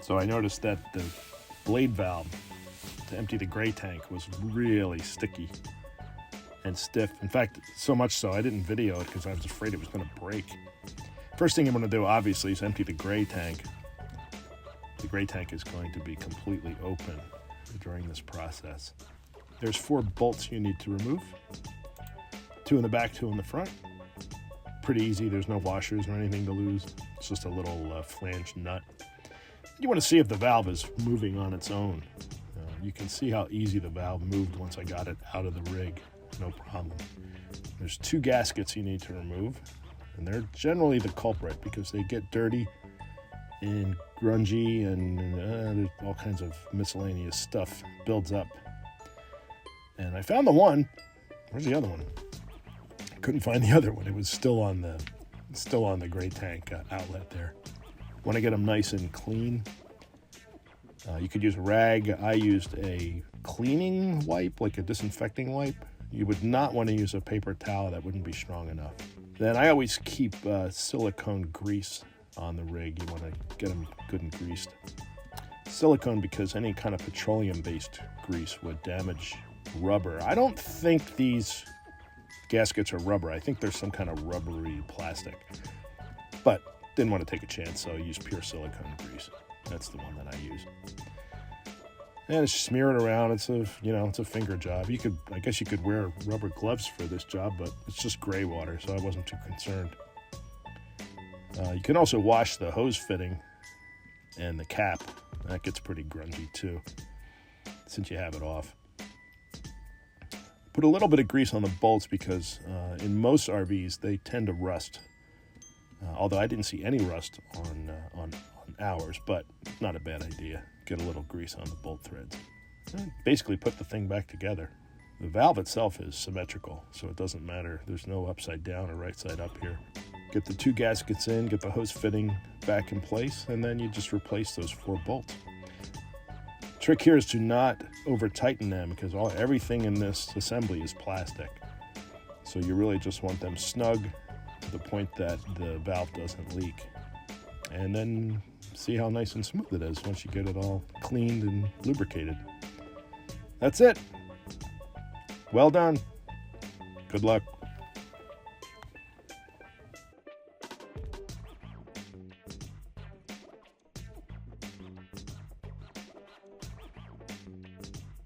So I noticed that the blade valve to empty the gray tank was really sticky and stiff. In fact, so much so I didn't video it because I was afraid it was going to break. First thing I'm going to do, obviously, is empty the gray tank. The gray tank is going to be completely open during this process. There's 4 bolts you need to remove. 2 in the back, 2 in the front. Pretty easy. There's no washers or anything to lose. It's just a little flange nut. You want to see if the valve is moving on its own. You can see how easy the valve moved once I got it out of the rig. No problem. There's 2 gaskets you need to remove, and they're generally the culprit because they get dirty and grungy, and there's all kinds of miscellaneous stuff builds up. And I found the one. Where's the other one? I couldn't find the other one. It was still on the gray tank outlet there. Want to get them nice and clean. You could use a rag. I used a cleaning wipe, like a disinfecting wipe. You would not want to use a paper towel. That wouldn't be strong enough. Then I always keep silicone grease on the rig. You want to get them good and greased. Silicone because any kind of petroleum-based grease would damage rubber. I don't think these gaskets are rubber. I think there's some kind of rubbery plastic. But didn't want to take a chance, so I used pure silicone grease. That's the one that I use. And it's smear it around. It's a finger job. I guess you could wear rubber gloves for this job, but it's just gray water, so I wasn't too concerned. You can also wash the hose fitting and the cap. That gets pretty grungy too, since you have it off. Put a little bit of grease on the bolts because in most RVs they tend to rust. Although I didn't see any rust on ours, but not a bad idea. Get a little grease on the bolt threads. And basically put the thing back together. The valve itself is symmetrical, so it doesn't matter. There's no upside down or right side up here. Get the 2 gaskets in, get the hose fitting back in place, and then you just replace those 4 bolts. Trick here is to not over tighten them because everything in this assembly is plastic. So you really just want them snug to the point that the valve doesn't leak. And then see how nice and smooth it is once you get it all cleaned and lubricated. That's it. Well done. Good luck.